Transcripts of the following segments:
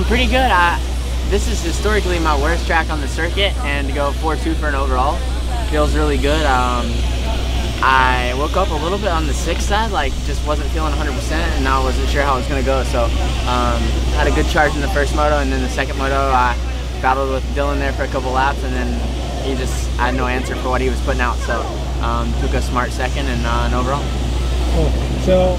Pretty good. This is historically my worst track on the circuit, and to go 4.2 for an overall feels really good. I woke up a little bit on the 6th side, like just wasn't feeling 100%, and I wasn't sure how it was going to go. So had a good charge in the first moto, and then the second moto I battled with Dylan there for a couple laps, and then I had no answer for what he was putting out. So took a smart second and an overall. Cool. So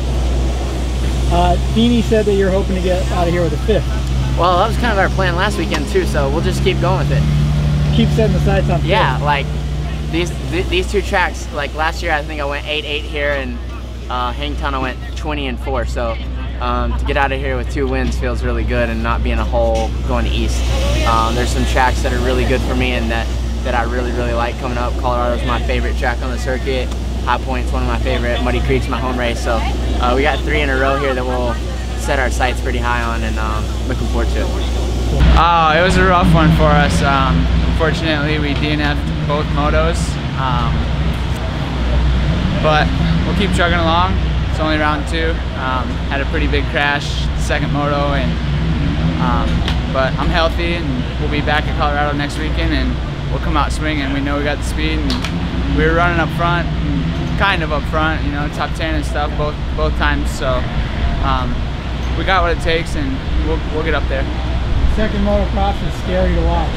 Deanie said that you're hoping to get out of here with a 5th. Well, that was kind of our plan last weekend too, so we'll just keep going with it. Keep setting the sights on 5th. Yeah, like these two tracks, like last year I think I went 8-8 here, and Hangtown I went 20-4, so to get out of here with 2 wins feels really good and not be in a hole going east. There's some tracks that are really good for me and that I really like coming up. Colorado's my favorite track on the circuit. High Point's one of my favorite. Muddy Creek's my home race, so we got 3 in a row here that we'll set our sights pretty high on, and looking forward to it. Oh, it was a rough one for us. Unfortunately, we DNF'd both motos, but we'll keep chugging along. It's only round 2. Had a pretty big crash the second moto, and but I'm healthy, and we'll be back at Colorado next weekend, and we'll come out swinging. We know we got the speed, and we were running up front, kind of up front, you know, top 10 and stuff both times. So we got what it takes, and we'll get up there. Second motocross is scary to watch.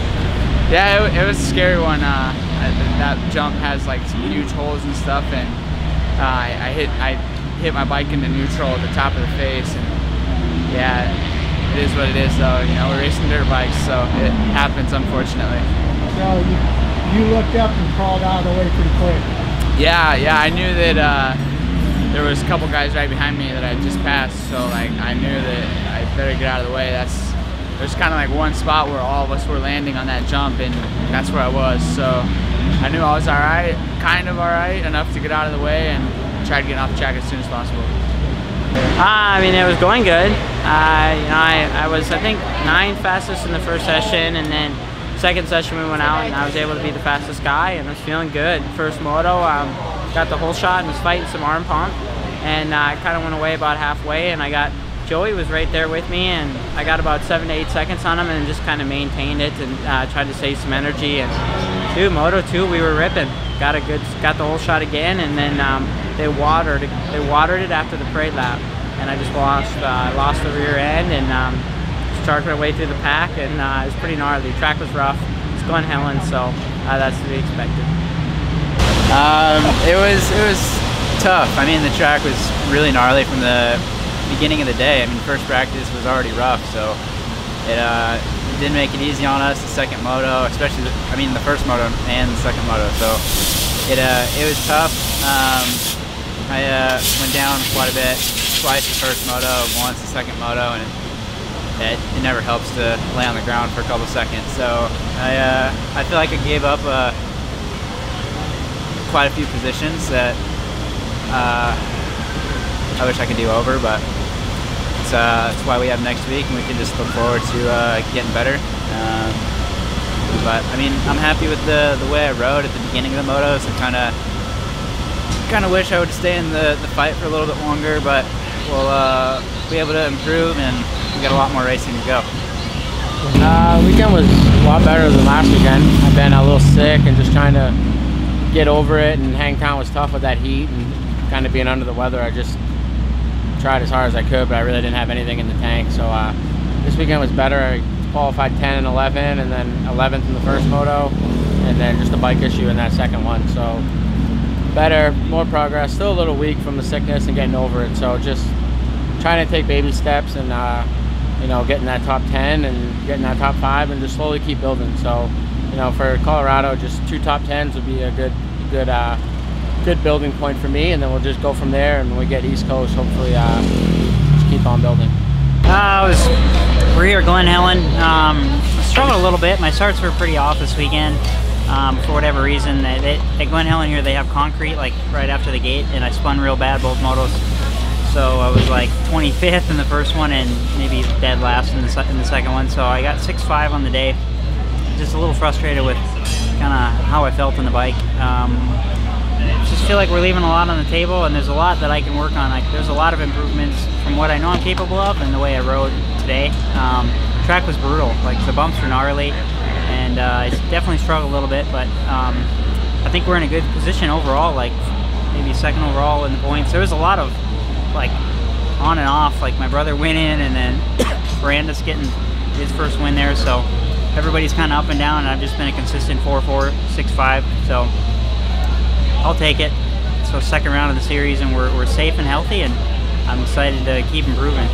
Yeah, it was a scary one. That jump has like some huge holes and stuff, and I hit my bike into neutral at the top of the face, and yeah, it is what it is though. You know, we're racing dirt bikes, so it happens, unfortunately. So you looked up and crawled out of the way pretty quick. Yeah, I knew that there was a couple guys right behind me that I just passed, so like I knew that I better get out of the way. There's kind of like one spot where all of us were landing on that jump, and that's where I was. So I knew I was all right, kind of all right, enough to get out of the way and try to get off the track as soon as possible. I mean, it was going good. You know, I was, I think, 9th fastest in the first session, and then second session we went out and I was able to be the fastest guy, and I was feeling good. First moto, got the whole shot and was fighting some arm pump, and I kind of went away about halfway, and Joey was right there with me, and I got about 7 to 8 seconds on him and just kind of maintained it and tried to save some energy. And dude, Moto 2, we were ripping. Got the whole shot again, and then they watered it after the parade lap, and I just lost the rear end and started my way through the pack, and it was pretty gnarly. The track was rough. It's Glen, Helen, so that's to be expected. It was tough. I mean, the track was really gnarly from the beginning of the day. I mean, first practice was already rough, so it didn't make it easy on us. The second moto, especially the first moto and the second moto, so it was tough. I went down quite a bit, twice the first moto, once the second moto, and it never helps to lay on the ground for a couple seconds. So I feel like I gave up quite a few positions that I wish I could do over, but that's why we have next week, and we can just look forward to getting better. But I mean, I'm happy with the way I rode at the beginning of the motos. I kind of wish I would stay in the fight for a little bit longer, but we'll be able to improve, and we got a lot more racing to go. Weekend was a lot better than last weekend. I've been a little sick and just trying to get over it, and Hangtown was tough with that heat and kind of being under the weather. I just tried as hard as I could, but I really didn't have anything in the tank. So this weekend was better. I qualified 10 and 11, and then 11th in the first moto, and then just a bike issue in that second one. So better, more progress. Still a little weak from the sickness and getting over it. So just trying to take baby steps and you know, getting that top 10 and getting that top 5 and just slowly keep building. So, you know, for Colorado, just 2 top 10s would be a good building point for me, and then we'll just go from there. And when we get East Coast, hopefully just keep on building. We're here at Glen, Helen. Struggled a little bit. My starts were pretty off this weekend for whatever reason. At Glen Helen here, they have concrete like right after the gate, and I spun real bad both motos. So I was like 25th in the first one and maybe dead last in the second one. So I got 6.5 on the day. Just a little frustrated with kind of how I felt on the bike. Just feel like we're leaving a lot on the table, and there's a lot that I can work on. There's a lot of improvements from what I know I'm capable of and the way I rode today. track was brutal. Like, the bumps were gnarly, and I definitely struggled a little bit, but I think we're in a good position overall, like maybe second overall in the points. There was a lot of like on and off, like my brother went in and then Brandon's getting his first win there, so everybody's kind of up and down, and I've just been a consistent 4-4, 6-5, so I'll take it. So second round of the series, and we're safe and healthy, and I'm excited to keep improving.